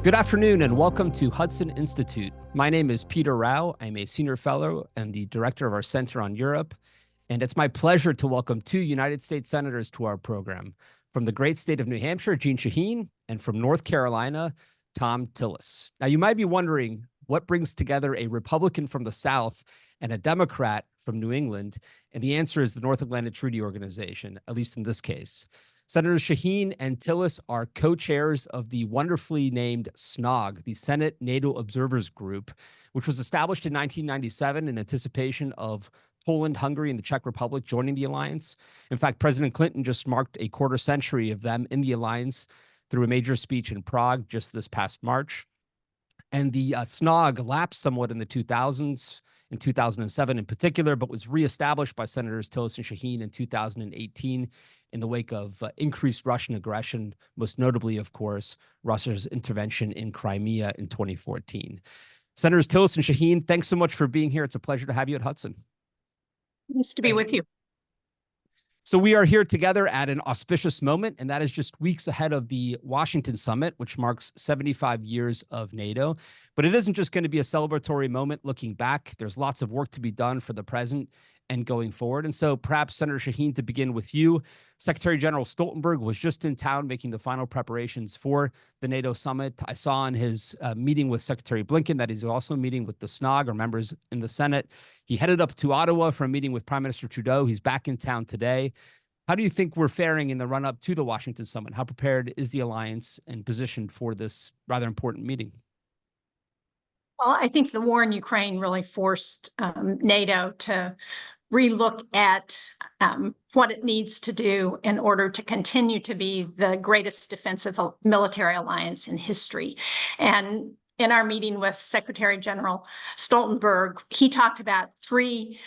Good afternoon and welcome to Hudson Institute. My name is Peter Rao. I'm a senior fellow and the director of our Center on Europe. And it's my pleasure to welcome two United States Senators to our program. From the great state of New Hampshire, Jeanne Shaheen, and from North Carolina, Thom Tillis. Now, you might be wondering what brings together a Republican from the South and a Democrat from New England. And the answer is the North Atlantic Treaty Organization, at least in this case. Senators Shaheen and Tillis are co-chairs of the wonderfully named SNOG, the Senate NATO Observers Group, which was established in 1997 in anticipation of Poland, Hungary, and the Czech Republic joining the alliance. In fact, President Clinton just marked a quarter century of them in the alliance through a major speech in Prague just this past March. And the SNOG lapsed somewhat in the 2000s, in 2007 in particular, but was reestablished by Senators Tillis and Shaheen in 2018 in the wake of increased Russian aggression, most notably, of course, Russia's intervention in Crimea in 2014. Senators Tillis and Shaheen, thanks so much for being here. It's a pleasure to have you at Hudson. Nice to be with you. So we are here together at an auspicious moment, and that is just weeks ahead of the Washington summit, which marks 75 years of NATO. But it isn't just going to be a celebratory moment looking back. There's lots of work to be done for the present and going forward. And so perhaps, Senator Shaheen, to begin with you, Secretary General Stoltenberg was just in town making the final preparations for the NATO summit. I saw in his meeting with Secretary Blinken that he's also meeting with the SNOG, or members in the Senate. He headed up to Ottawa for a meeting with Prime Minister Trudeau. He's back in town today. How do you think we're faring in the run-up to the Washington summit? How prepared is the alliance and positioned for this rather important meeting? Well, I think the war in Ukraine really forced NATO to relook at what it needs to do in order to continue to be the greatest defensive military alliance in history. And in our meeting with Secretary General Stoltenberg, he talked about three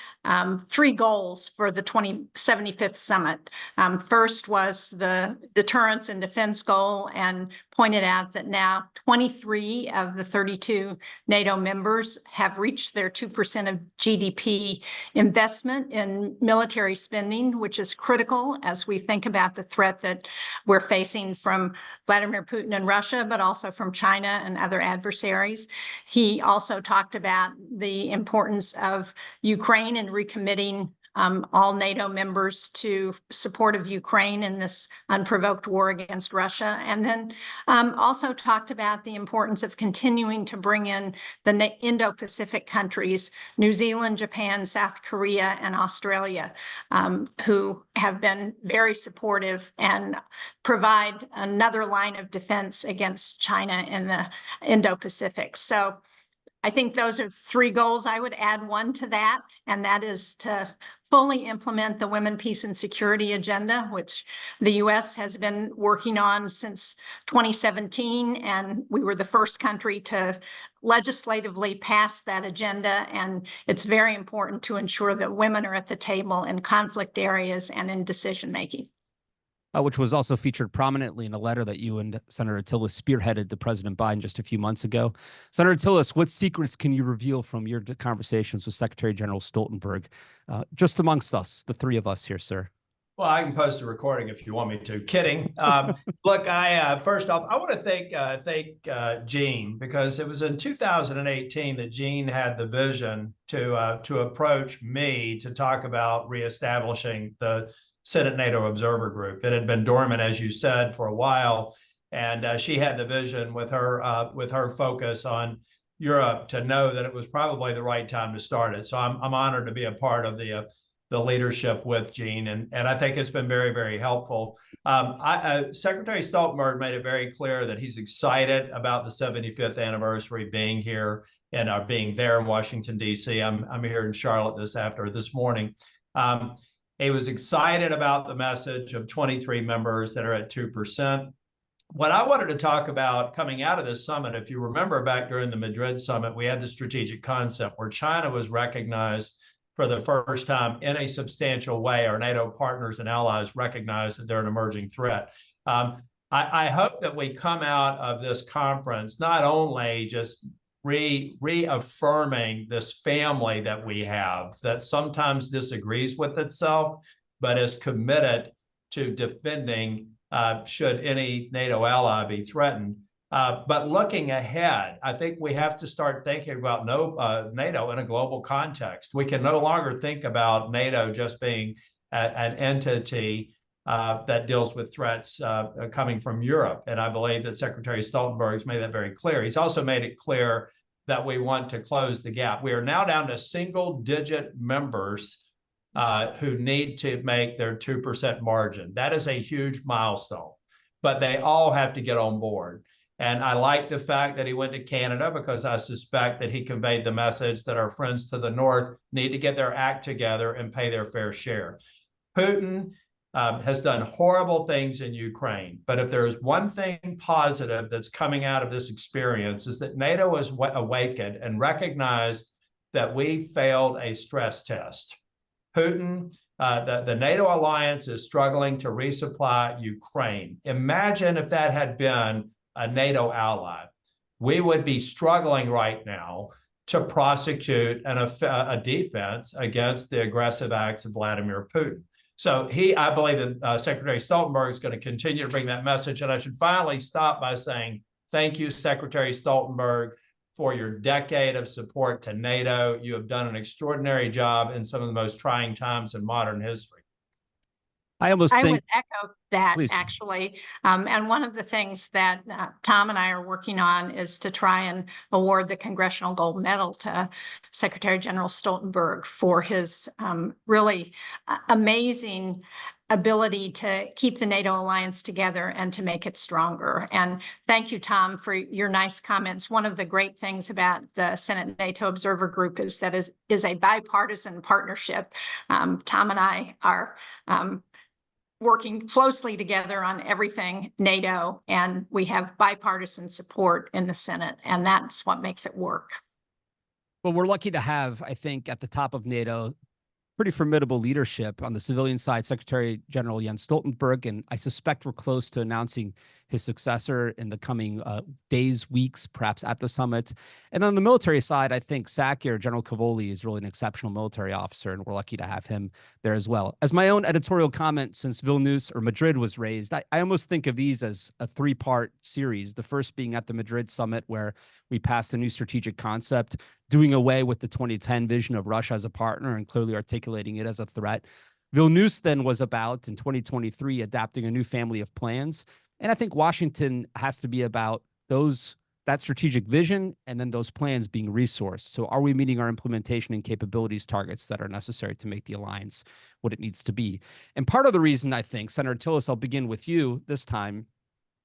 goals for the 75th summit. First was the deterrence and defense goal, and pointed out that now 23 of the 32 NATO members have reached their 2% of GDP investment in military spending, which is critical as we think about the threat that we're facing from Vladimir Putin and Russia, but also from China and other adversaries. He also talked about the importance of Ukraine and recommitting all NATO members to support of Ukraine in this unprovoked war against Russia. And then also talked about the importance of continuing to bring in the Indo-Pacific countries, New Zealand, Japan, South Korea, and Australia, who have been very supportive and provide another line of defense against China in the Indo-Pacific. So I think those are three goals. I would add one to that, and that is to fully implement the Women, Peace, and Security agenda, which the U.S. has been working on since 2017, and we were the first country to legislatively pass that agenda, and it's very important to ensure that women are at the table in conflict areas and in decision-making. Which was also featured prominently in a letter that you and Senator Tillis spearheaded to President Biden just a few months ago. Senator Tillis, what secrets can you reveal from your conversations with Secretary General Stoltenberg, just amongst us, the three of us here, sir? Well, I can post a recording if you want me to. Kidding. Look, first off, I want to thank Jeanne, because it was in 2018 that Jeanne had the vision to approach me to talk about reestablishing the Senate NATO Observer Group. It had been dormant, as you said, for a while, and she had the vision with her focus on Europe to know that it was probably the right time to start it. So I'm honored to be a part of the leadership with Jeanne, and I think it's been very, very helpful. Secretary Stoltenberg made it very clear that he's excited about the 75th anniversary being here and being there in Washington, D.C. I'm here in Charlotte this morning. He was excited about the message of 23 members that are at 2%. What I wanted to talk about coming out of this summit, if you remember back during the Madrid summit, we had the strategic concept where China was recognized for the first time in a substantial way. Our NATO partners and allies recognize that they're an emerging threat. I hope that we come out of this conference not only just reaffirming this family that we have that sometimes disagrees with itself, but is committed to defending should any NATO ally be threatened, But looking ahead, I think we have to start thinking about NATO in a global context. We can no longer think about NATO just being an entity that deals with threats coming from Europe. And I believe that Secretary Stoltenberg's made that very clear. He's also made it clear that we want to close the gap. We are now down to single-digit members who need to make their 2% margin. That is a huge milestone, but they all have to get on board. And I like the fact that he went to Canada, because I suspect that he conveyed the message that our friends to the north need to get their act together and pay their fair share. Putin has done horrible things in Ukraine, but if there's one thing positive that's coming out of this experience, is that NATO has awakened and recognized that we failed a stress test. Putin, the NATO alliance is struggling to resupply Ukraine. Imagine if that had been a NATO ally. We would be struggling right now to prosecute a defense against the aggressive acts of Vladimir Putin. So I believe that Secretary Stoltenberg is going to continue to bring that message. And I should finally stop by saying, thank you, Secretary Stoltenberg, for your decade of support to NATO. You have done an extraordinary job in some of the most trying times in modern history. I would echo that, Please. actually. And one of the things that Thom and I are working on is to try and award the Congressional Gold Medal to Secretary General Stoltenberg for his really amazing ability to keep the NATO alliance together and to make it stronger. And thank you, Thom, for your nice comments. One of the great things about the Senate NATO Observer Group is that it is a bipartisan partnership. Thom and I are working closely together on everything NATO, and we have bipartisan support in the Senate, and that's what makes it work. Well, we're lucky to have, I think, at the top of NATO, pretty formidable leadership. On the civilian side, Secretary General Jens Stoltenberg, and I suspect we're close to announcing his successor in the coming days, weeks, perhaps at the summit. And on the military side, I think Sakir, General Cavoli, is really an exceptional military officer, and we're lucky to have him there as well. As my own editorial comment since Vilnius or Madrid was raised, I almost think of these as a three-part series, the first being at the Madrid summit, where we passed a new strategic concept, doing away with the 2010 vision of Russia as a partner and clearly articulating it as a threat. Vilnius then was about, in 2023, adapting a new family of plans. And I think Washington has to be about that strategic vision and then those plans being resourced. So are we meeting our implementation and capabilities targets that are necessary to make the alliance what it needs to be? And part of the reason, I think, Senator Tillis, I'll begin with you this time,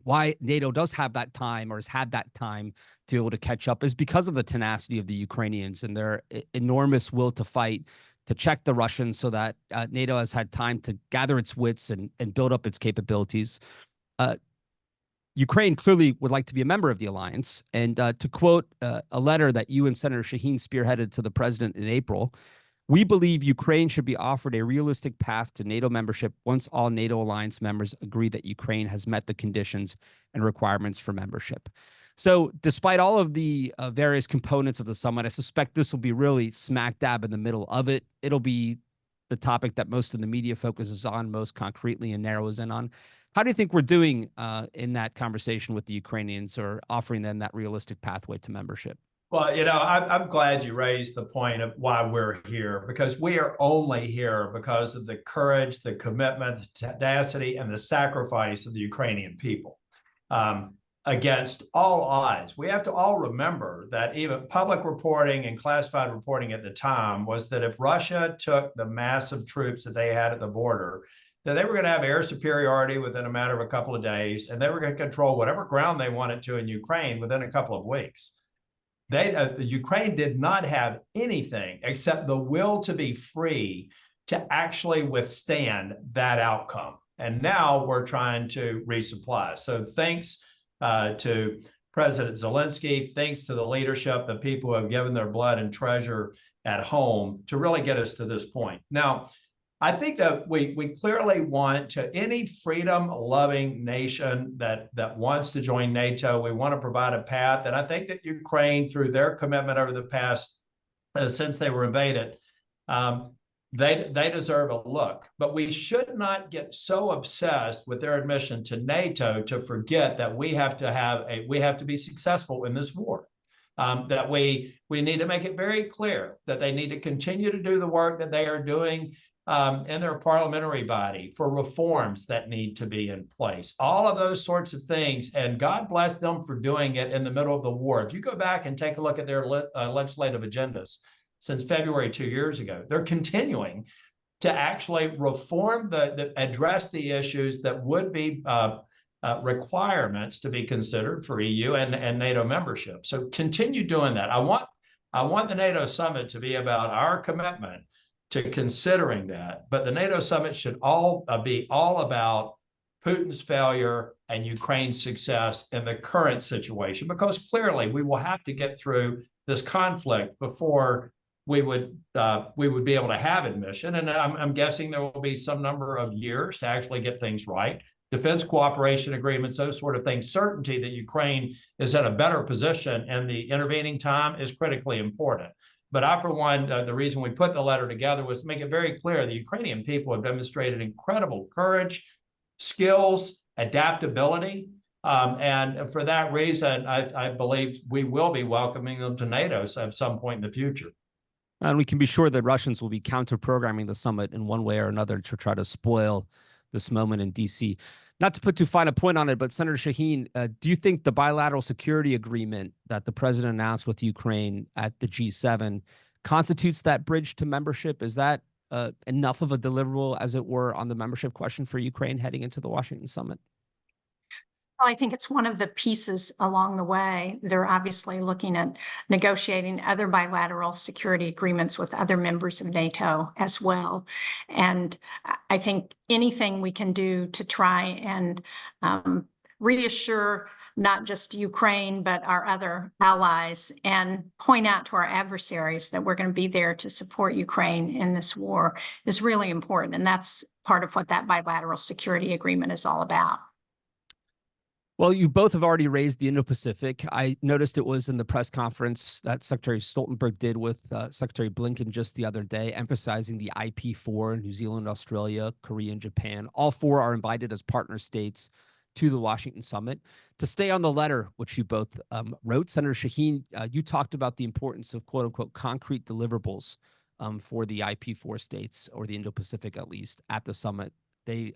why NATO does have that time or has had that time to be able to catch up is because of the tenacity of the Ukrainians and their enormous will to fight, to check the Russians, so that NATO has had time to gather its wits and build up its capabilities. Ukraine clearly would like to be a member of the alliance. And to quote a letter that you and Senator Shaheen spearheaded to the president in April, we believe Ukraine should be offered a realistic path to NATO membership once all NATO alliance members agree that Ukraine has met the conditions and requirements for membership. So despite all of the various components of the summit, I suspect this will be really smack dab in the middle of it. It'll be the topic that most of the media focuses on most concretely and narrows in on. How do you think we're doing in that conversation with the Ukrainians, or offering them that realistic pathway to membership? Well, I'm glad you raised the point of why we're here, because we are only here because of the courage, the commitment, the tenacity, and the sacrifice of the Ukrainian people against all odds. We have to all remember that even public reporting and classified reporting at the time was that if Russia took the massive troops that they had at the border, that they were going to have air superiority within a matter of a couple of days, and they were going to control whatever ground they wanted to in Ukraine within a couple of weeks. Ukraine did not have anything except the will to be free to actually withstand that outcome. And now we're trying to resupply. So thanks to President Zelensky, thanks to the leadership, the people who have given their blood and treasure at home to really get us to this point. Now, I think that we clearly want to, any freedom-loving nation that wants to join NATO, we want to provide a path. And I think that Ukraine, through their commitment over the past, since they were invaded, they deserve a look. But we should not get so obsessed with their admission to NATO to forget that we have to be successful in this war. That we need to make it very clear that they need to continue to do the work that they are doing in their parliamentary body for reforms that need to be in place. All of those sorts of things, and God bless them for doing it in the middle of the war. If you go back and take a look at their legislative agendas since February 2 years ago, they're continuing to actually reform address the issues that would be requirements to be considered for EU and NATO membership. So continue doing that. I want the NATO summit to be about our commitment to considering that, but the NATO summit should be all about Putin's failure and Ukraine's success in the current situation, because clearly we will have to get through this conflict before we would be able to have admission. And I'm guessing there will be some number of years to actually get things right. Defense cooperation agreements, those sort of things, certainty that Ukraine is in a better position in the intervening time is critically important. But I, for one, the reason we put the letter together was to make it very clear the Ukrainian people have demonstrated incredible courage, skills, adaptability. And for that reason, I believe we will be welcoming them to NATO at some point in the future. And we can be sure that Russians will be counter-programming the summit in one way or another to try to spoil this moment in D.C. Not to put too fine a point on it, but Senator Shaheen, do you think the bilateral security agreement that the president announced with Ukraine at the G7 constitutes that bridge to membership? Is that enough of a deliverable, as it were, on the membership question for Ukraine heading into the Washington summit? Well, I think it's one of the pieces along the way. They're obviously looking at negotiating other bilateral security agreements with other members of NATO as well. And I think anything we can do to try and reassure not just Ukraine, but our other allies, and point out to our adversaries that we're going to be there to support Ukraine in this war is really important. And that's part of what that bilateral security agreement is all about. Well, you both have already raised the Indo-Pacific. I noticed it was in the press conference that Secretary Stoltenberg did with Secretary Blinken just the other day, emphasizing the IP4, New Zealand, Australia, Korea, and Japan. All four are invited as partner states to the Washington summit. To stay on the letter, which you both wrote, Senator Shaheen, you talked about the importance of quote-unquote concrete deliverables for the IP4 states, or the Indo-Pacific at least, at the summit. They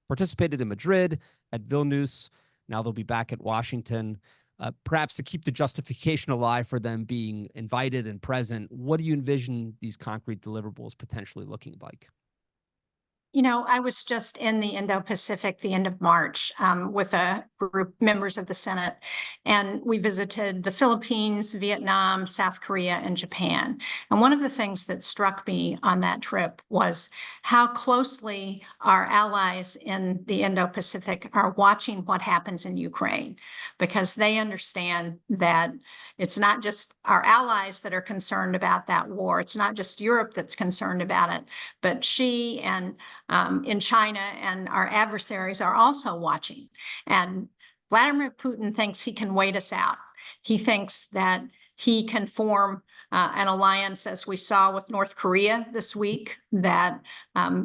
participated in Madrid, at Vilnius. Now they'll be back at Washington, perhaps to keep the justification alive for them being invited and present. What do you envision these concrete deliverables potentially looking like? You know, I was just in the Indo-Pacific the end of March with a group members of the Senate, and we visited the Philippines, Vietnam, South Korea, and Japan. And one of the things that struck me on that trip was how closely our allies in the Indo-Pacific are watching what happens in Ukraine, because they understand that it's not just our allies that are concerned about that war. It's not just Europe that's concerned about it, but Xi and in China and our adversaries are also watching. And Vladimir Putin thinks he can wait us out. He thinks that he can form an alliance, as we saw with North Korea this week, that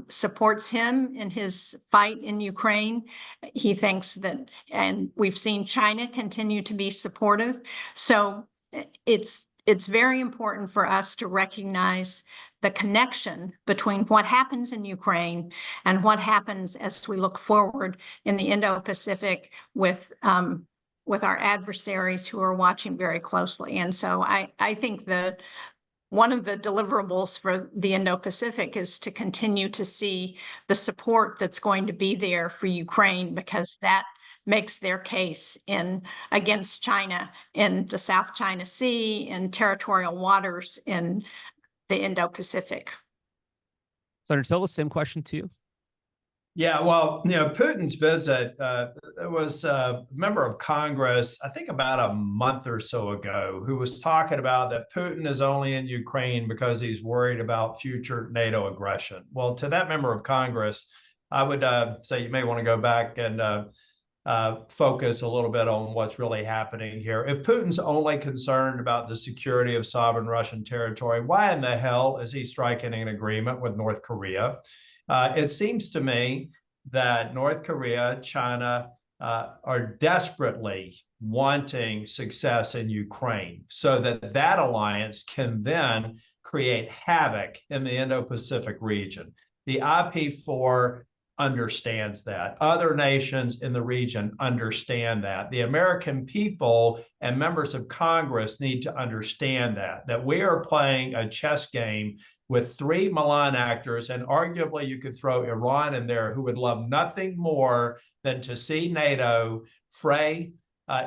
supports him in his fight in Ukraine. He thinks that, and we've seen China continue to be supportive. So it's very important for us to recognize the connection between what happens in Ukraine and what happens as we look forward in the Indo-Pacific with our adversaries who are watching very closely. And so I think that one of the deliverables for the Indo-Pacific is to continue to see the support that's going to be there for Ukraine, because that makes their case against China in the South China Sea and territorial waters in the Indo-Pacific. Senator Tillis, same question to you. Yeah, well, Putin's visit, there was a member of Congress, I think about a month or so ago, who was talking about that Putin is only in Ukraine because he's worried about future NATO aggression. Well, to that member of Congress, I would say you may want to go back and focus a little bit on what's really happening here. If Putin's only concerned about the security of sovereign Russian territory, why in the hell is he striking an agreement with North Korea? It seems to me that North Korea, China are desperately wanting success in Ukraine so that that alliance can then create havoc in the Indo-Pacific region. The IP4 understands that. Other nations in the region understand that. The American people and members of Congress need to understand that we are playing a chess game with three malign actors, and arguably you could throw Iran in there, who would love nothing more than to see NATO fray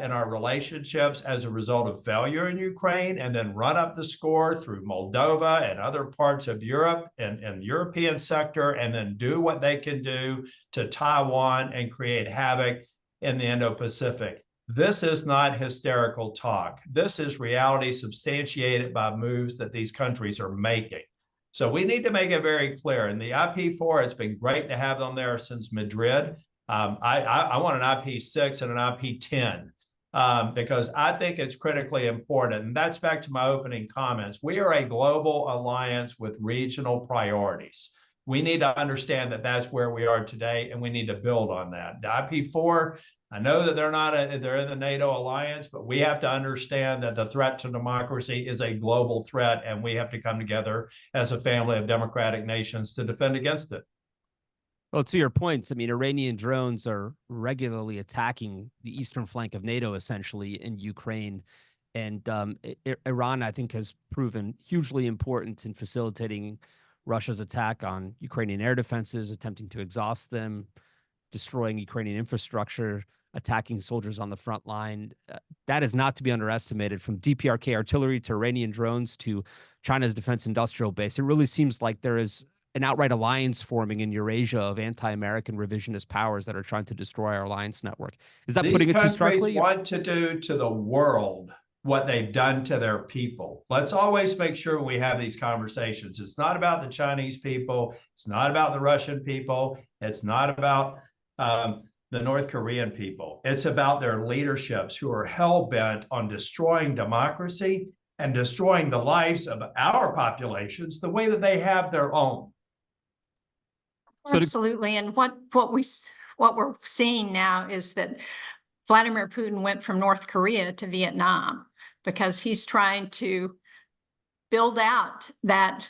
in our relationships as a result of failure in Ukraine, and then run up the score through Moldova and other parts of Europe and the European sector, and then do what they can do to Taiwan and create havoc in the Indo-Pacific. This is not hysterical talk. This is reality substantiated by moves that these countries are making. So we need to make it very clear. And the IP4, it's been great to have them there since Madrid. I want an IP6 and an IP10 because I think it's critically important. And that's back to my opening comments. We are a global alliance with regional priorities. We need to understand that that's where we are today, and we need to build on that. The IP4, I know that they're in the NATO alliance, but we have to understand that the threat to democracy is a global threat, and we have to come together as a family of democratic nations to defend against it. Well, to your point, I mean, Iranian drones are regularly attacking the eastern flank of NATO, essentially, in Ukraine. And Iran, I think, has proven hugely important in facilitating Russia's attack on Ukrainian air defenses, attempting to exhaust them, destroying Ukrainian infrastructure, attacking soldiers on the front line. That is not to be underestimated, from DPRK artillery to Iranian drones to China's defense industrial base. It really seems like there is an outright alliance forming in Eurasia of anti-American revisionist powers that are trying to destroy our alliance network. Is that putting it too starkly? These countries want to do to the world what they've done to their people. Let's always make sure we have these conversations. It's not about the Chinese people. It's not about the Russian people. It's not about the North Korean people. It's about their leaderships who are hell-bent on destroying democracy and destroying the lives of our populations the way that they have their own. Absolutely. And what we're seeing now is that Vladimir Putin went from North Korea to Vietnam because he's trying to build out that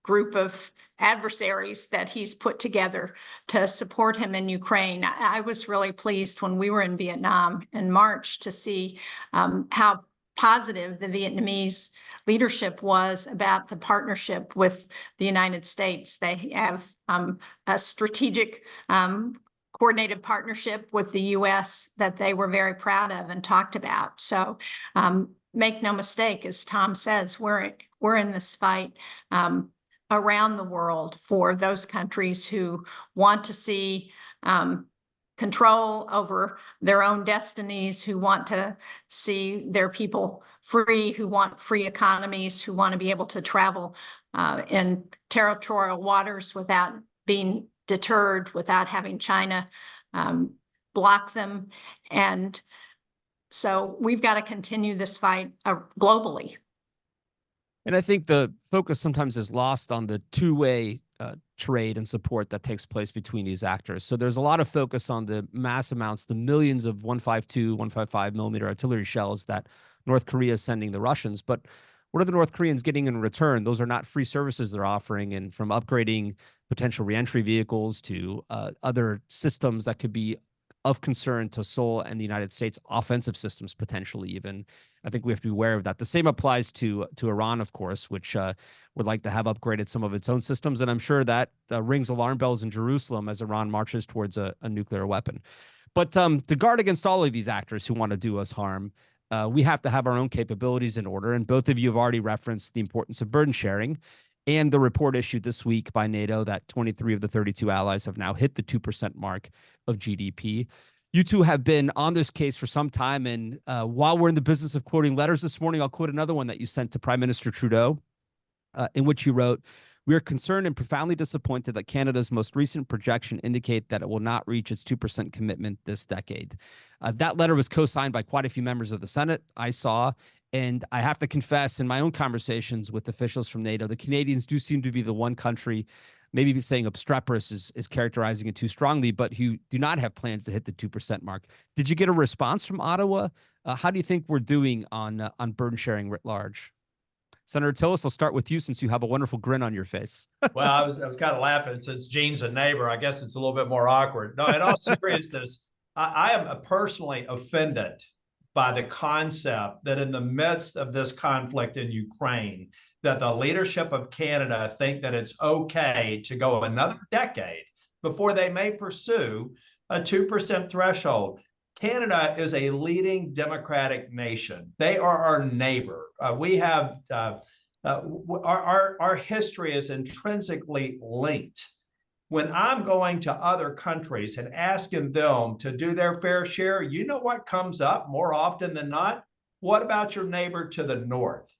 group of adversaries that he's put together to support him in Ukraine. I was really pleased when we were in Vietnam in March to see how positive the Vietnamese leadership was about the partnership with the United States. They have a strategic coordinated partnership with the U.S. that they were very proud of and talked about. So make no mistake, as Thom says, we're in this fight around the world for those countries who want to see control over their own destinies, who want to see their people free, who want free economies, who want to be able to travel in territorial waters without being deterred, without having China block them. And so we've got to continue this fight globally. And I think the focus sometimes is lost on the two-way trade and support that takes place between these actors. So there's a lot of focus on the mass amounts, the millions of 152, 155 millimeter artillery shells that North Korea is sending the Russians. But what are the North Koreans getting in return? Those are not free services they're offering, and from upgrading potential reentry vehicles to other systems that could be of concern to Seoul and the United States, offensive systems potentially even. I think we have to be aware of that. The same applies to Iran, of course, which would like to have upgraded some of its own systems. And I'm sure that rings alarm bells in Jerusalem as Iran marches towards a nuclear weapon. But to guard against all of these actors who want to do us harm, we have to have our own capabilities in order. And both of you have already referenced the importance of burden sharing and the report issued this week by NATO that 23 of the 32 allies have now hit the 2% mark of GDP. You two have been on this case for some time. And while we're in the business of quoting letters this morning, I'll quote another one that you sent to Prime Minister Trudeau, in which you wrote, We are concerned and profoundly disappointed that Canada's most recent projection indicate that it will not reach its 2% commitment this decade. That letter was co-signed by quite a few members of the Senate, I saw, and I have to confess in my own conversations with officials from NATO, the Canadians do seem to be the one country, maybe saying obstreperous is characterizing it too strongly, but who do not have plans to hit the 2% mark. Did you get a response from Ottawa? How do you think we're doing on burden sharing writ large? Senator Tillis, I'll start with you since you have a wonderful grin on your face. Well, I was kind of laughing since Jeanne's a neighbor. I guess it's a little bit more awkward. No, in all seriousness, I am personally offended by the concept that in the midst of this conflict in Ukraine, that the leadership of Canada think that it's okay to go another decade before they may pursue a 2% threshold. Canada is a leading democratic nation. They are our neighbor. We have our history is intrinsically linked. When I'm going to other countries and asking them to do their fair share, you know what comes up more often than not? What about your neighbor to the north?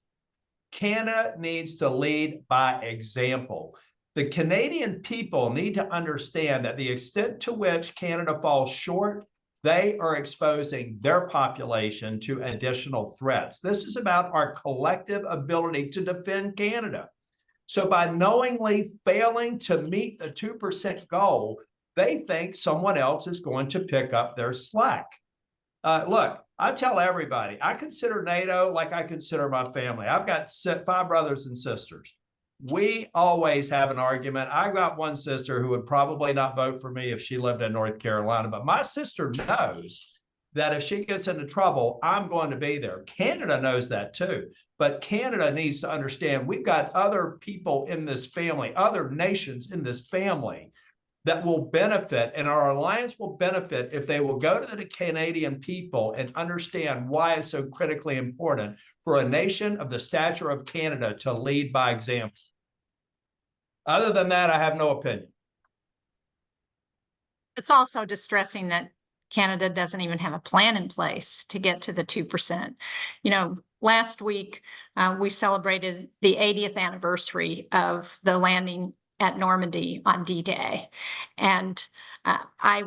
Canada needs to lead by example. The Canadian people need to understand that the extent to which Canada falls short, they are exposing their population to additional threats. This is about our collective ability to defend Canada. So by knowingly failing to meet the 2% goal, they think someone else is going to pick up their slack. Look, I tell everybody, I consider NATO like I consider my family. I've got 5 brothers and sisters. We always have an argument. I got one sister who would probably not vote for me if she lived in North Carolina, but my sister knows that if she gets into trouble, I'm going to be there. Canada knows that too, but Canada needs to understand we've got other people in this family, other nations in this family that will benefit, and our alliance will benefit if they will go to the Canadian people and understand why it's so critically important for a nation of the stature of Canada to lead by example. Other than that, I have no opinion. It's also distressing that Canada doesn't even have a plan in place to get to the 2%. You know, last week we celebrated the 80th anniversary of the landing at Normandy on D-Day. And I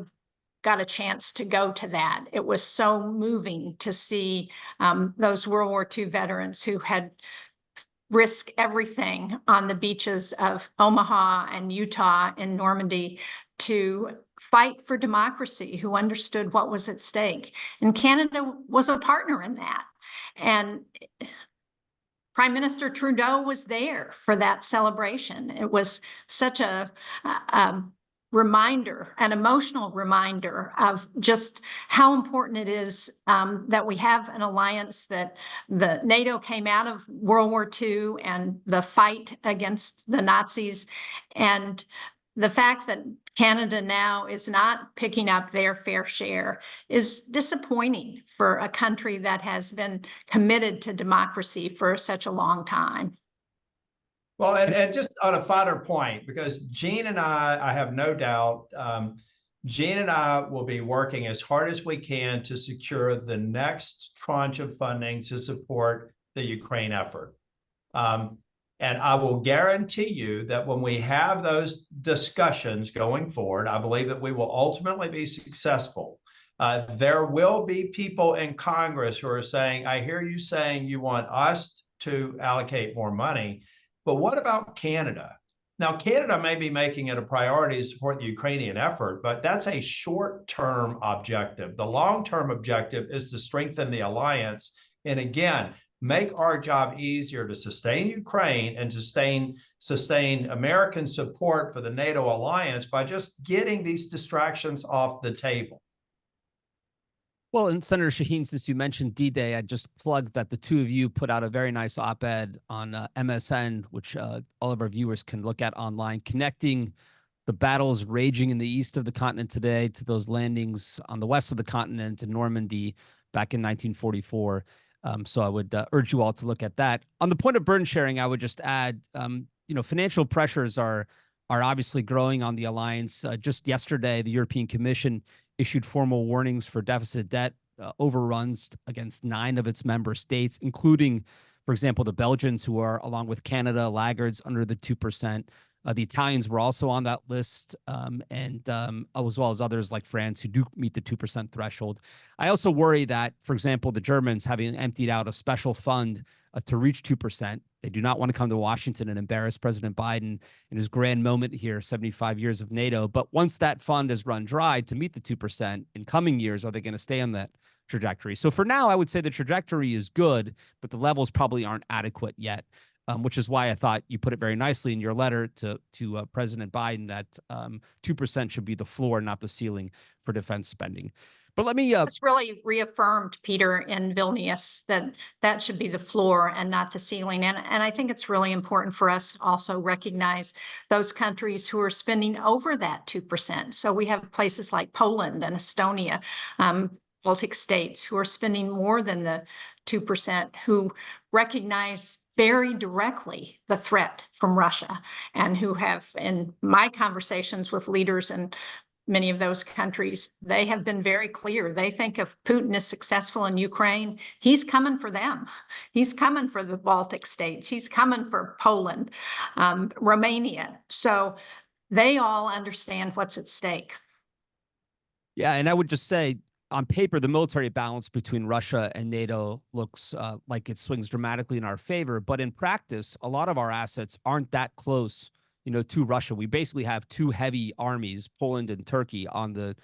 got a chance to go to that. It was so moving to see those World War II veterans who had risked everything on the beaches of Omaha and Utah and Normandy to fight for democracy, who understood what was at stake. And Canada was a partner in that. And Prime Minister Trudeau was there for that celebration. It was such a reminder, an emotional reminder of just how important it is that we have an alliance, that the NATO came out of World War II and the fight against the Nazis. And the fact that Canada now is not picking up their fair share is disappointing for a country that has been committed to democracy for such a long time. Well, and just on a finer point, because Jeanne and I have no doubt, Jeanne and I will be working as hard as we can to secure the next tranche of funding to support the Ukraine effort. And I will guarantee you that when we have those discussions going forward, I believe that we will ultimately be successful. There will be people in Congress who are saying, I hear you saying you want us to allocate more money, but what about Canada? Now, Canada may be making it a priority to support the Ukrainian effort, but that's a short-term objective. The long-term objective is to strengthen the alliance. And again, make our job easier to sustain Ukraine and to sustain American support for the NATO alliance by just getting these distractions off the table. Well, and Senator Shaheen, since you mentioned D-Day, I just plugged that the two of you put out a very nice op-ed on MSN, which all of our viewers can look at online, connecting the battles raging in the east of the continent today to those landings on the west of the continent in Normandy back in 1944. So I would urge you all to look at that. On the point of burden sharing, I would just add, financial pressures are obviously growing on the alliance. Just yesterday, the European Commission issued formal warnings for deficit debt overruns against 9 of its member states, including For example, the Belgians, who are, along with Canada, laggards under the 2%. The Italians were also on that list, and as well as others like France who do meet the 2% threshold. I also worry that, for example, the Germans, having emptied out a special fund to reach 2%, they do not want to come to Washington and embarrass President Biden in his grand moment here, 75 years of NATO. But once that fund is run dry to meet the 2% in coming years, are they going to stay on that trajectory? So for now, I would say the trajectory is good, but the levels probably aren't adequate yet. Which is why I thought you put it very nicely in your letter to President Biden that 2% should be the floor, not the ceiling for defense spending. But let me... It's really reaffirmed, Peter, in Vilnius that should be the floor and not the ceiling. And I think it's really important for us to also recognize those countries who are spending over that 2%. So we have places like Poland and Estonia, Baltic states, who are spending more than the 2%, who recognize very directly the threat from Russia, and who have, in my conversations with leaders in many of those countries, they have been very clear. They think if Putin is successful in Ukraine, he's coming for them. He's coming for the Baltic states. He's coming for Poland, Romania. So they all understand what's at stake. Yeah, and I would just say, on paper, the military balance between Russia and NATO looks like it swings dramatically in our favor. But in practice, a lot of our assets aren't that close, to Russia. We basically have two heavy armies, Poland and Turkey, on the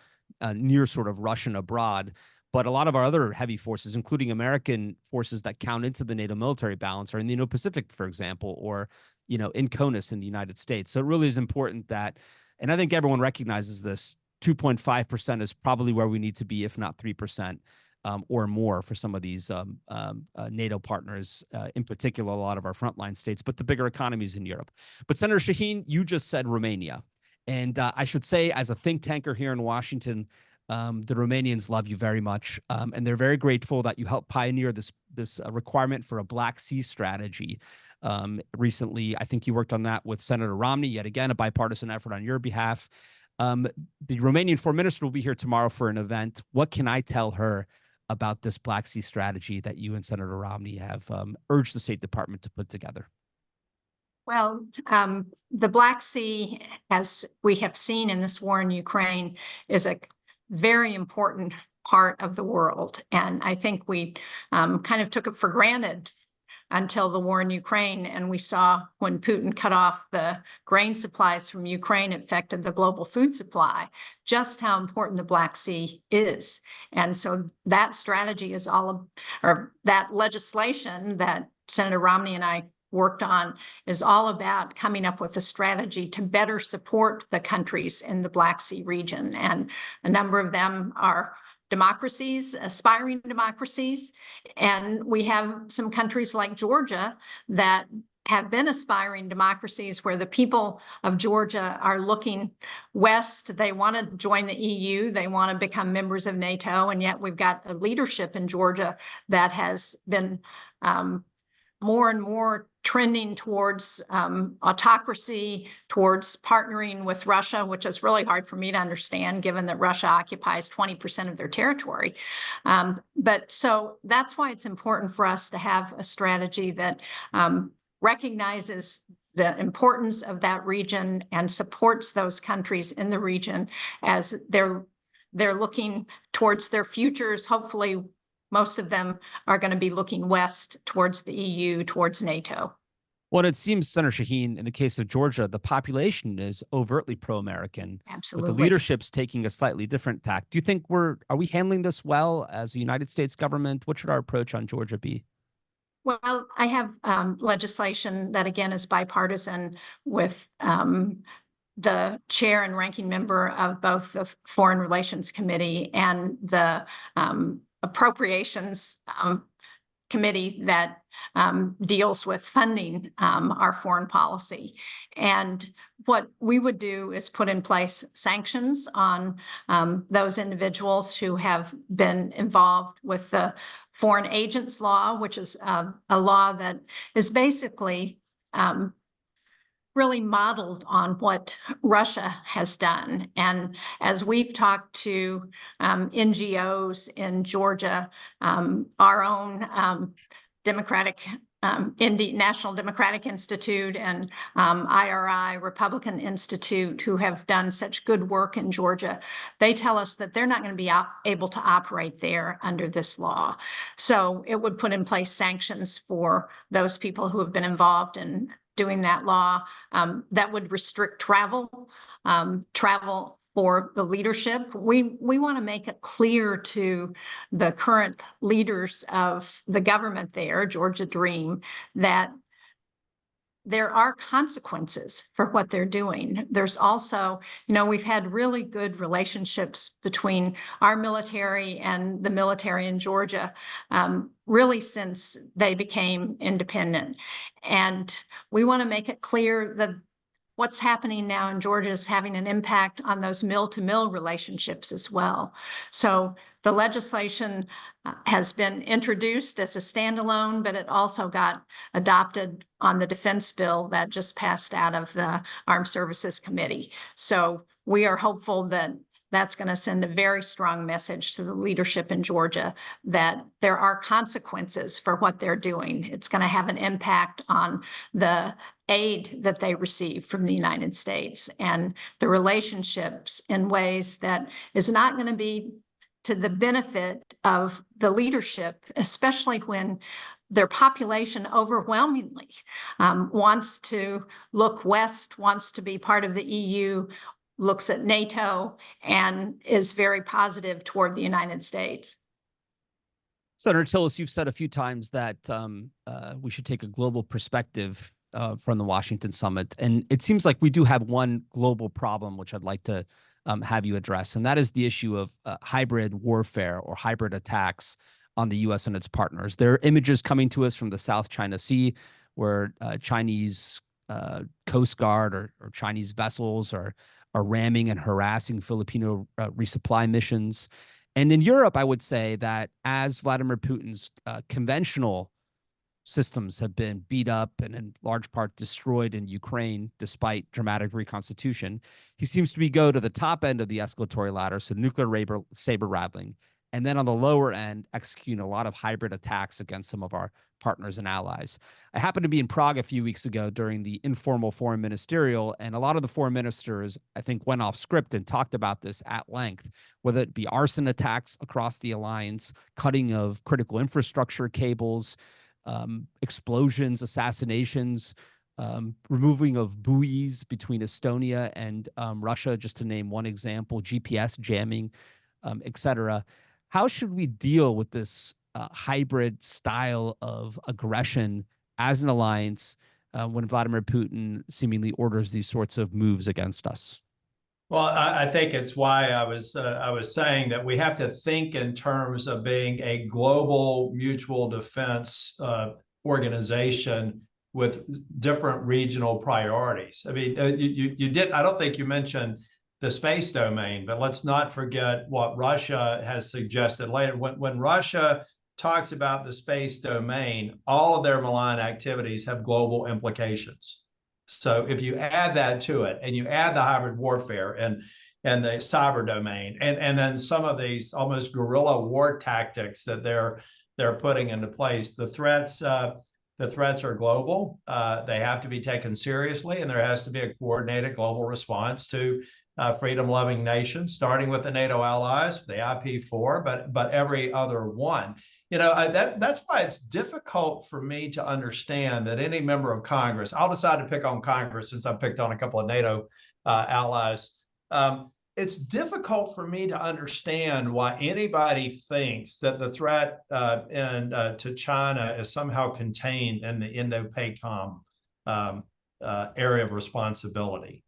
near sort of Russian abroad. But a lot of our other heavy forces, including American forces that count into the NATO military balance, are in the Indo-Pacific, for example, or, in CONUS in the United States. So it really is important that, and I think everyone recognizes this, 2.5% is probably where we need to be, if not 3%, or more for some of these NATO partners, in particular, a lot of our frontline states, but the bigger economies in Europe. But Senator Shaheen, you just said Romania. And I should say, as a think tanker here in Washington, the Romanians love you very much. And they're very grateful that you helped pioneer this requirement for a Black Sea strategy. Recently, I think you worked on that with Senator Romney, yet again, a bipartisan effort on your behalf. The Romanian foreign minister will be here tomorrow for an event. What can I tell her about this Black Sea strategy that you and Senator Romney have urged the State Department to put together? Well, the Black Sea, as we have seen in this war in Ukraine, is a very important part of the world. And I think we kind of took it for granted until the war in Ukraine. And we saw when Putin cut off the grain supplies from Ukraine, it affected the global food supply, just how important the Black Sea is. And so that strategy is or that legislation that Senator Romney and I worked on is all about coming up with a strategy to better support the countries in the Black Sea region. And a number of them are democracies, aspiring democracies. And we have some countries like Georgia that have been aspiring democracies where the people of Georgia are looking west. They want to join the EU. They want to become members of NATO. And yet we've got a leadership in Georgia that has been more and more trending towards autocracy, towards partnering with Russia, which is really hard for me to understand, given that Russia occupies 20% of their territory. But so that's why it's important for us to have a strategy that recognizes the importance of that region and supports those countries in the region as they're looking towards their futures. Hopefully, most of them are going to be looking west towards the EU, towards NATO. Well, it seems, Senator Shaheen, in the case of Georgia, the population is overtly pro-American. Absolutely. But the leadership's taking a slightly different tack. Do you think are we handling this well as a United States government? What should our approach on Georgia be? Well, I have legislation that, again, is bipartisan with the chair and ranking member of both the Foreign Relations Committee and the Appropriations Committee that deals with funding our foreign policy. And what we would do is put in place sanctions on those individuals who have been involved with the Foreign Agents Law, which is a law that is basically really modeled on what Russia has done. And as we've talked to NGOs in Georgia, our own Democratic National Democratic Institute and IRI, Republican Institute, who have done such good work in Georgia, they tell us that they're not going to be able to operate there under this law. So it would put in place sanctions for those people who have been involved in doing that law. That would restrict travel for the leadership. We want to make it clear to the current leaders of the government there, Georgia Dream, that there are consequences for what they're doing. There's also, we've had really good relationships between our military and the military in Georgia, really since they became independent. And we want to make it clear that what's happening now in Georgia is having an impact on those mill-to-mill relationships as well. So the legislation has been introduced as a standalone, but it also got adopted on the defense bill that just passed out of the Armed Services Committee. So we are hopeful that that's going to send a very strong message to the leadership in Georgia that there are consequences for what they're doing. It's going to have an impact on the aid that they receive from the United States and the relationships in ways that is not going to be to the benefit of the leadership, especially when their population overwhelmingly wants to look west, wants to be part of the EU, looks at NATO, and is very positive toward the United States. Senator Tillis, you've said a few times that we should take a global perspective from the Washington summit. And it seems like we do have one global problem, which I'd like to have you address, and that is the issue of hybrid warfare or hybrid attacks on the U.S. and its partners. There are images coming to us from the South China Sea where Chinese Coast Guard or Chinese vessels are ramming and harassing Filipino resupply missions. And in Europe, I would say that as Vladimir Putin's conventional systems have been beat up and in large part destroyed in Ukraine, despite dramatic reconstitution, he seems to go to the top end of the escalatory ladder, so nuclear saber rattling, and then on the lower end, executing a lot of hybrid attacks against some of our partners and allies. I happened to be in Prague a few weeks ago during the informal foreign ministerial, and a lot of the foreign ministers, I think, went off script and talked about this at length, whether it be arson attacks across the alliance, cutting of critical infrastructure cables, explosions, assassinations, removing of buoys between Estonia and Russia, just to name one example, GPS jamming, etc. How should we deal with this hybrid style of aggression as an alliance when Vladimir Putin seemingly orders these sorts of moves against us? Well, I think it's why I was saying that we have to think in terms of being a global mutual defense organization with different regional priorities. I mean, you did. I don't think you mentioned the space domain, but let's not forget what Russia has suggested later. When Russia talks about the space domain, all of their malign activities have global implications. So if you add that to it, and you add the hybrid warfare and the cyber domain, and then some of these almost guerrilla war tactics that they're putting into place, the threats are global. They have to be taken seriously, and there has to be a coordinated global response to freedom-loving nations, starting with the NATO allies, the IP4, but every other one. That's why it's difficult for me to understand that any member of Congress, I'll decide to pick on Congress since I've picked on a couple of NATO allies. It's difficult for me to understand why anybody thinks that the threat to China is somehow contained in the Indo-PACOM area of responsibility.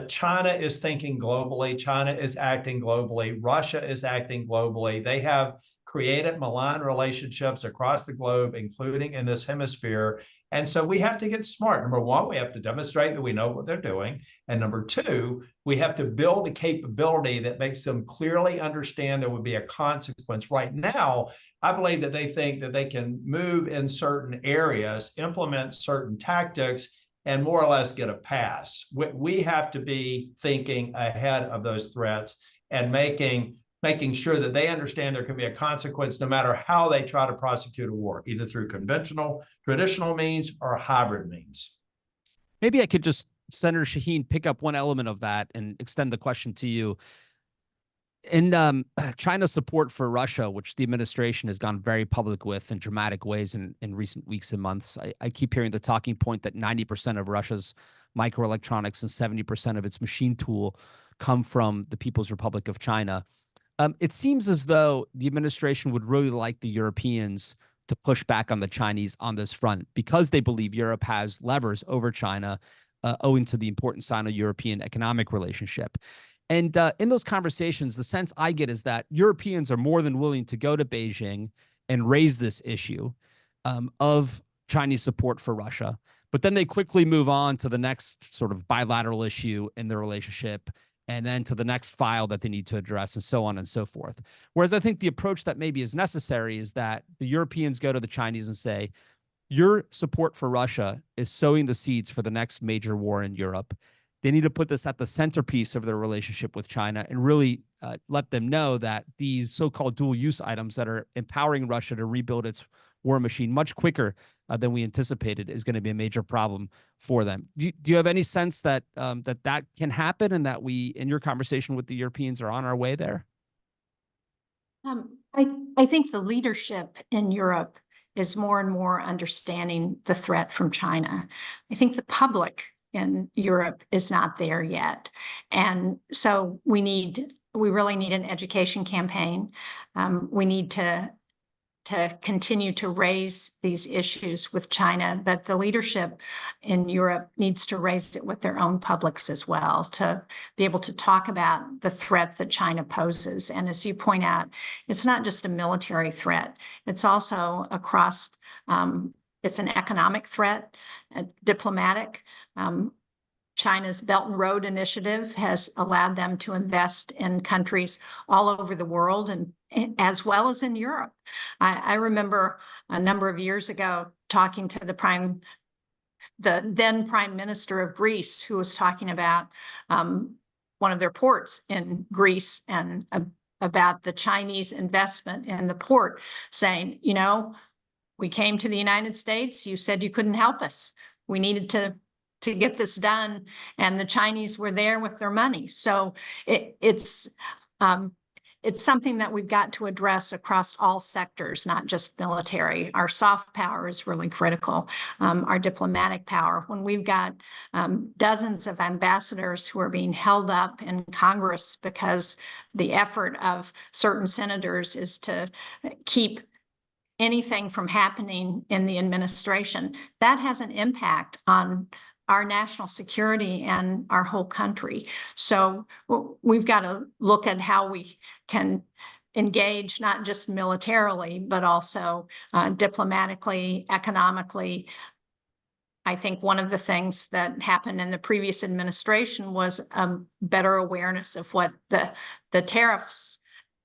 China is thinking globally. China is acting globally. Russia is acting globally. They have created malign relationships across the globe, including in this hemisphere. And so we have to get smart. Number one, we have to demonstrate that we know what they're doing. And number two, we have to build a capability that makes them clearly understand there would be a consequence. Right now, I believe that they think that they can move in certain areas, implement certain tactics, and more or less get a pass. We have to be thinking ahead of those threats and making making sure that they understand there can be a consequence no matter how they try to prosecute a war, either through conventional, traditional means or hybrid means. Maybe I could just, Senator Shaheen, pick up one element of that and extend the question to you. In China's support for Russia, which the administration has gone very public with in dramatic ways in recent weeks and months, I keep hearing the talking point that 90% of Russia's microelectronics and 70% of its machine tool come from the People's Republic of China. It seems as though the administration would really like the Europeans to push back on the Chinese on this front because they believe Europe has levers over China owing to the important Sino-European economic relationship. And in those conversations, the sense I get is that Europeans are more than willing to go to Beijing and raise this issue of Chinese support for Russia. But then they quickly move on to the next sort of bilateral issue in their relationship, and then to the next file that they need to address, and so on and so forth. Whereas I think the approach that maybe is necessary is that the Europeans go to the Chinese and say, your support for Russia is sowing the seeds for the next major war in Europe. They need to put this at the centerpiece of their relationship with China and really let them know that these so-called dual-use items that are empowering Russia to rebuild its war machine much quicker than we anticipated is going to be a major problem for them. Do you have any sense that that can happen and that we, in your conversation with the Europeans, are on our way there? I think the leadership in Europe is more and more understanding the threat from China. I think the public in Europe is not there yet. And so we really need an education campaign. We need to continue to raise these issues with China, but the leadership in Europe needs to raise it with their own publics as well, to be able to talk about the threat that China poses. And as you point out, it's not just a military threat, it's also across, it's an economic threat, diplomatic. China's Belt and Road Initiative has allowed them to invest in countries all over the world and as well as in Europe. I remember a number of years ago talking to the then Prime Minister of Greece, who was talking about one of their ports in Greece and about the Chinese investment in the port, saying, you know, we came to the United States, you said you couldn't help us. We needed to get this done, and the Chinese were there with their money. So it's something that we've got to address across all sectors, not just military. Our soft power is really critical, our diplomatic power. When we've got dozens of ambassadors who are being held up in Congress because the effort of certain senators is to keep anything from happening in the administration, that has an impact on our national security and our whole country. So we've got to look at how we can engage, not just militarily, but also diplomatically, economically. I think one of the things that happened in the previous administration was better awareness of what the tariffs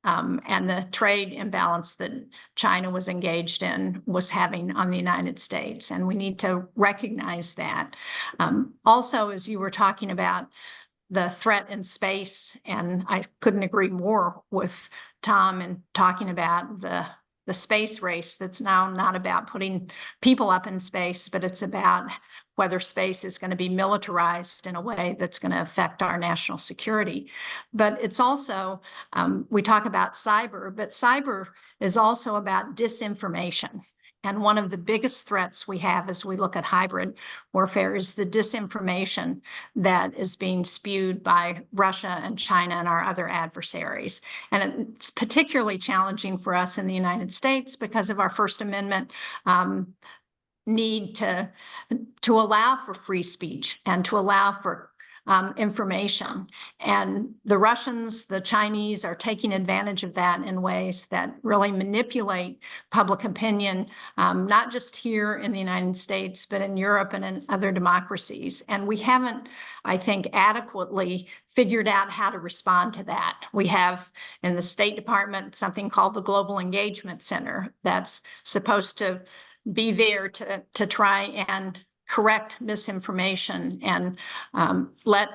and the trade imbalance that China was engaged in was having on the United States. And we need to recognize that. Also, as you were talking about the threat in space, and I couldn't agree more with Thom in talking about the space race that's now not about putting people up in space, but it's about whether space is going to be militarized in a way that's going to affect our national security. But it's also, we talk about cyber, but cyber is also about disinformation. And one of the biggest threats we have as we look at hybrid warfare is the disinformation that is being spewed by Russia and China and our other adversaries. And it's particularly challenging for us in the United States because of our First Amendment need to allow for free speech and to allow for information. And the Russians, the Chinese are taking advantage of that in ways that really manipulate public opinion, not just here in the United States, but in Europe and in other democracies. And we haven't, I think, adequately figured out how to respond to that. We have in the State Department something called the Global Engagement Center that's supposed to be there to try and correct misinformation and let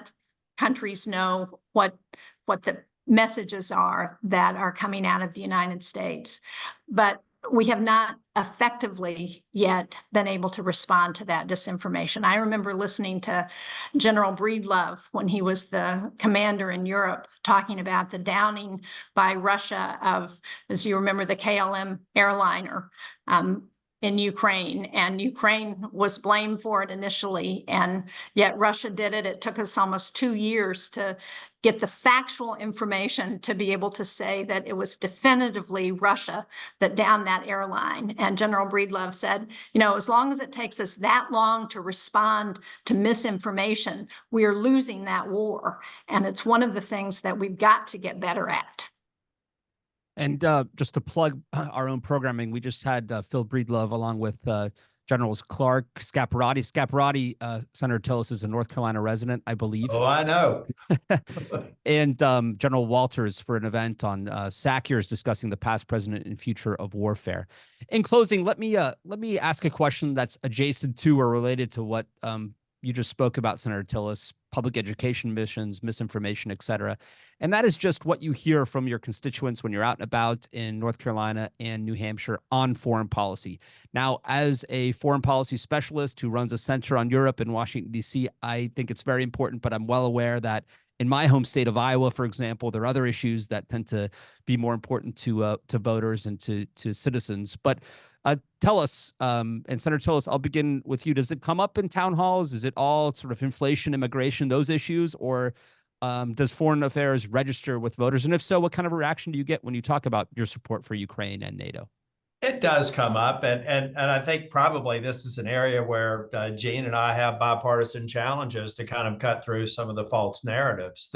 countries know what the messages are that are coming out of the United States. But we have not effectively yet been able to respond to that disinformation. I remember listening to General Breedlove when he was the commander in Europe, talking about the downing by Russia of, as you remember, the KLM airliner in Ukraine, and Ukraine was blamed for it initially, and yet Russia did it. It took us almost 2 years to get the factual information to be able to say that it was definitively Russia that downed that airline. And General Breedlove said, you know, as long as it takes us that long to respond to misinformation, we are losing that war. And it's one of the things that we've got to get better at. And just to plug our own programming, we just had Phil Breedlove along with Generals Clark, Scaparrotti. Senator Tillis is a North Carolina resident, I believe. Oh, I know. And General Walters for an event on SACEURS discussing the past, present, and future of warfare. In closing, let me ask a question that's adjacent to or related to what you just spoke about, Senator Tillis: public education missions, misinformation, et cetera. And that is just what you hear from your constituents when you're out and about in North Carolina and New Hampshire on foreign policy. Now, as a foreign policy specialist who runs a center on Europe in Washington, D.C., I think it's very important, but I'm well aware that in my home state of Iowa, for example, there are other issues that tend to be more important to voters and to citizens. But tell us, and Senator Tillis, I'll begin with you. Does it come up in town halls? Is it all sort of inflation, immigration, those issues, or does foreign affairs register with voters? And if so, what kind of reaction do you get when you talk about your support for Ukraine and NATO? It does come up, and I think probably this is an area where Jeanne and I have bipartisan challenges to kind of cut through some of the false narratives.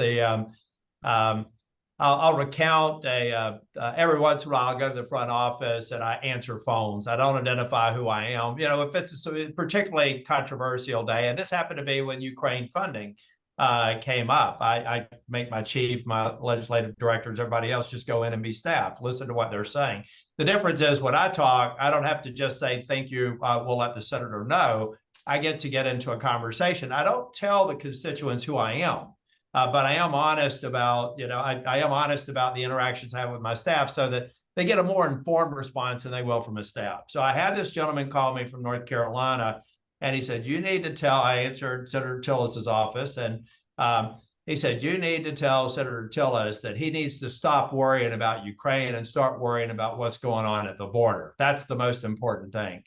I'll recount every once in a while I'll go to the front office and I answer phones. I don't identify who I am. You know, if it's a particularly controversial day, and this happened to be when Ukraine funding came up, I make my chief, my legislative directors, everybody else just go in and be staff, listen to what they're saying. The difference is when I talk, I don't have to just say, thank you, we'll let the senator know. I get to get into a conversation. I don't tell the constituents who I am. But I am honest about, I am honest about the interactions I have with my staff so that they get a more informed response than they will from a staff. So I had this gentleman call me from North Carolina, and he said, you need to tell, I answered Senator Tillis's office, and he said, you need to tell Senator Tillis that he needs to stop worrying about Ukraine and start worrying about what's going on at the border. That's the most important thing.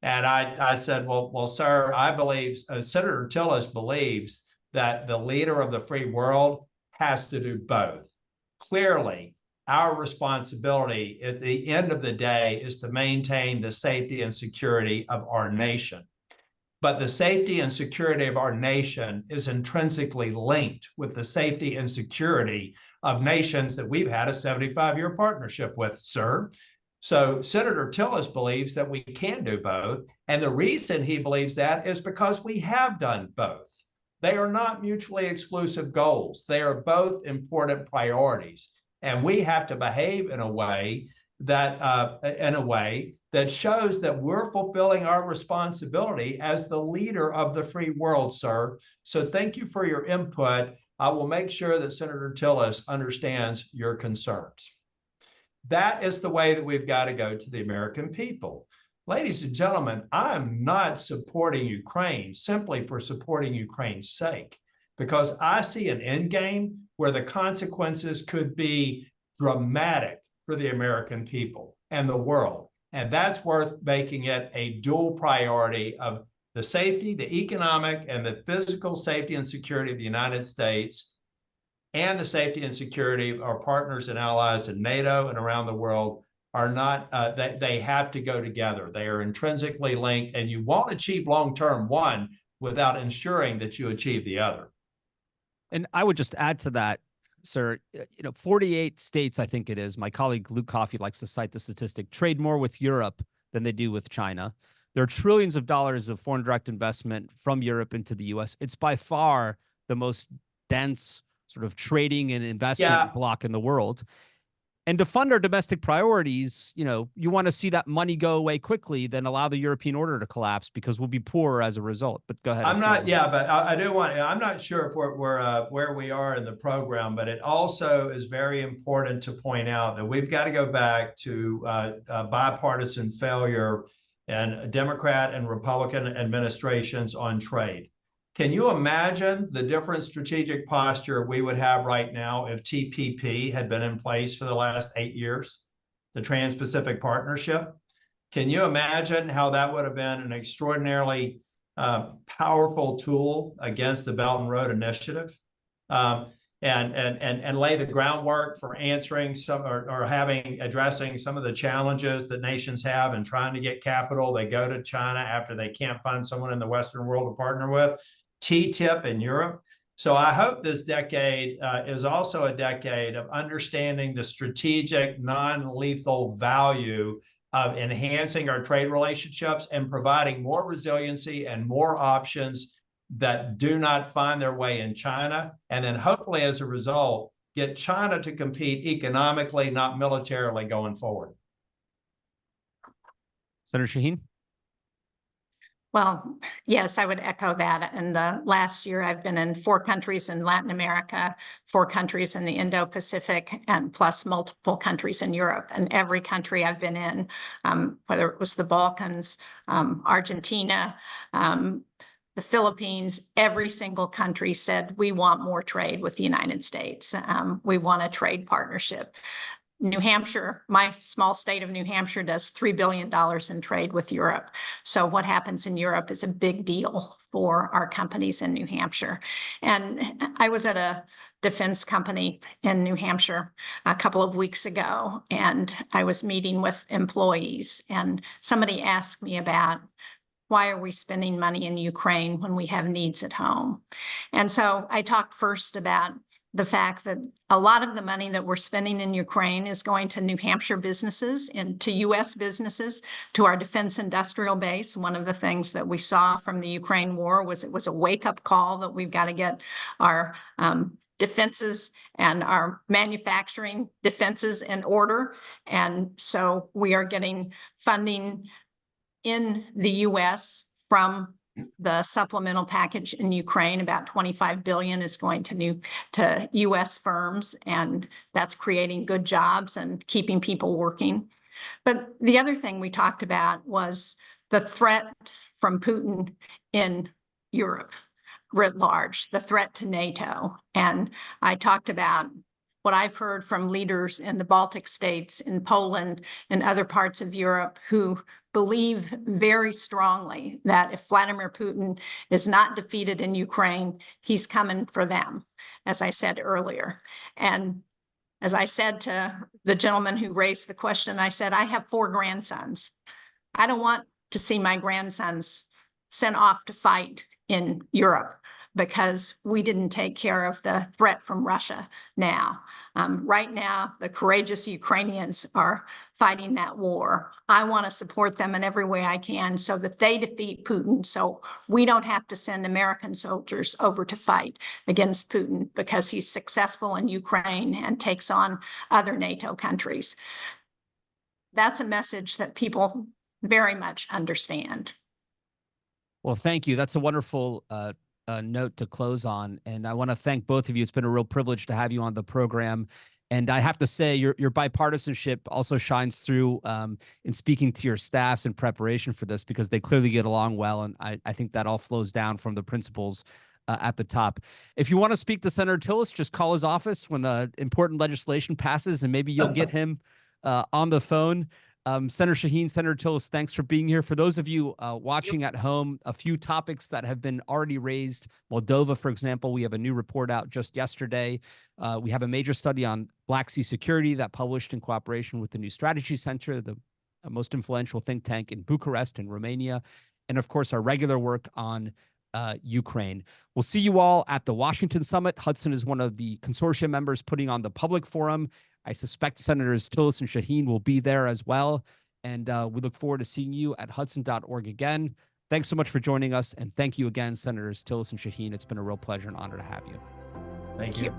And I said, well, sir, I believe, Senator Tillis believes that the leader of the free world has to do both. Clearly, our responsibility at the end of the day is to maintain the safety and security of our nation. But the safety and security of our nation is intrinsically linked with the safety and security of nations that we've had a 75-year partnership with, sir. So Senator Tillis believes that we can do both. And the reason he believes that is because we have done both. They are not mutually exclusive goals. They are both important priorities. And we have to behave in a way that shows that we're fulfilling our responsibility as the leader of the free world, sir. So thank you for your input. I will make sure that Senator Tillis understands your concerns. That is the way that we've got to go to the American people. Ladies and gentlemen, I'm not supporting Ukraine simply for supporting Ukraine's sake, because I see an end game where the consequences could be dramatic for the American people and the world. And that's worth making it a dual priority of the safety, the economic and the physical safety and security of the United States, and the safety and security of our partners and allies in NATO and around the world. Are not, they have to go together. They are intrinsically linked, and you won't achieve long-term one without ensuring that you achieve the other. And I would just add to that, sir, 48 states, I think it is, my colleague Luke Coffey likes to cite the statistic, trade more with Europe than they do with China. There are trillions of dollars of foreign direct investment from Europe into the U.S. It's by far the most dense sort of trading and investment block in the world. And to fund our domestic priorities, you know, you want to see that money go away quickly, then allow the European order to collapse because we'll be poorer as a result. But go ahead. I'm not, yeah, but I do want, I'm not sure if we're where we are in the program, but it also is very important to point out that we've got to go back to bipartisan failure and Democrat and Republican administrations on trade. Can you imagine the different strategic posture we would have right now if TPP had been in place for the last 8 years, the Trans-Pacific Partnership? Can you imagine how that would have been an extraordinarily powerful tool against the Belt and Road Initiative, and lay the groundwork for answering some or addressing some of the challenges that nations have in trying to get capital? They go to China after they can't find someone in the Western world to partner with. TTIP in Europe. So I hope this decade is also a decade of understanding the strategic, non-lethal value of enhancing our trade relationships and providing more resiliency and more options that do not find their way in China. And then hopefully, as a result, get China to compete economically, not militarily, going forward. Senator Shaheen? Well, yes, I would echo that. In the last year, I've been in 4 countries in Latin America, 4 countries in the Indo-Pacific, and plus multiple countries in Europe. And every country I've been in, whether it was the Balkans, Argentina, the Philippines, every single country said, we want more trade with the United States. We want a trade partnership. New Hampshire, my small state of New Hampshire, does $3 billion in trade with Europe. So what happens in Europe is a big deal for our companies in New Hampshire. And I was at a defense company in New Hampshire a couple of weeks ago, and I was meeting with employees, and somebody asked me about, why are we spending money in Ukraine when we have needs at home? And so I talked first about the fact that a lot of the money that we're spending in Ukraine is going to New Hampshire businesses and to U.S. businesses, to our defense industrial base. One of the things that we saw from the Ukraine war was it was a wake-up call that we've got to get our defenses and our manufacturing defenses in order. And so we are getting funding in the U.S. from the supplemental package in Ukraine. About $25 billion is going to U.S. firms, and that's creating good jobs and keeping people working. But the other thing we talked about was the threat from Putin in Europe writ large, the threat to NATO. And I talked about what I've heard from leaders in the Baltic states, in Poland, and other parts of Europe who believe very strongly that if Vladimir Putin is not defeated in Ukraine, he's coming for them, as I said earlier. And as I said to the gentleman who raised the question, I said, I have 4 grandsons. I don't want to see my grandsons sent off to fight in Europe because we didn't take care of the threat from Russia now. Right now, the courageous Ukrainians are fighting that war. I want to support them in every way I can so that they defeat Putin, so we don't have to send American soldiers over to fight against Putin because he's successful in Ukraine and takes on other NATO countries. That's a message that people very much understand. Well, thank you. That's a wonderful note to close on. And I want to thank both of you. It's been a real privilege to have you on the program. And I have to say, your bipartisanship also shines through in speaking to your staffs in preparation for this, because they clearly get along well. And I think that all flows down from the principles at the top. If you want to speak to Senator Tillis, just call his office when important legislation passes, and maybe you'll get him on the phone. Senator Shaheen, Senator Tillis, thanks for being here. For those of you watching at home, a few topics that have been already raised. Moldova, for example, we have a new report out just yesterday. We have a major study on Black Sea security that published in cooperation with the New Strategy Center, the most influential think tank in Bucharest in Romania. And of course, our regular work on Ukraine. We'll see you all at the Washington Summit. Hudson is one of the consortium members putting on the public forum. I suspect Senators Tillis and Shaheen will be there as well. And we look forward to seeing you at hudson.org again. Thanks so much for joining us. And thank you again, Senators Tillis and Shaheen. It's been a real pleasure and honor to have you. Thank you.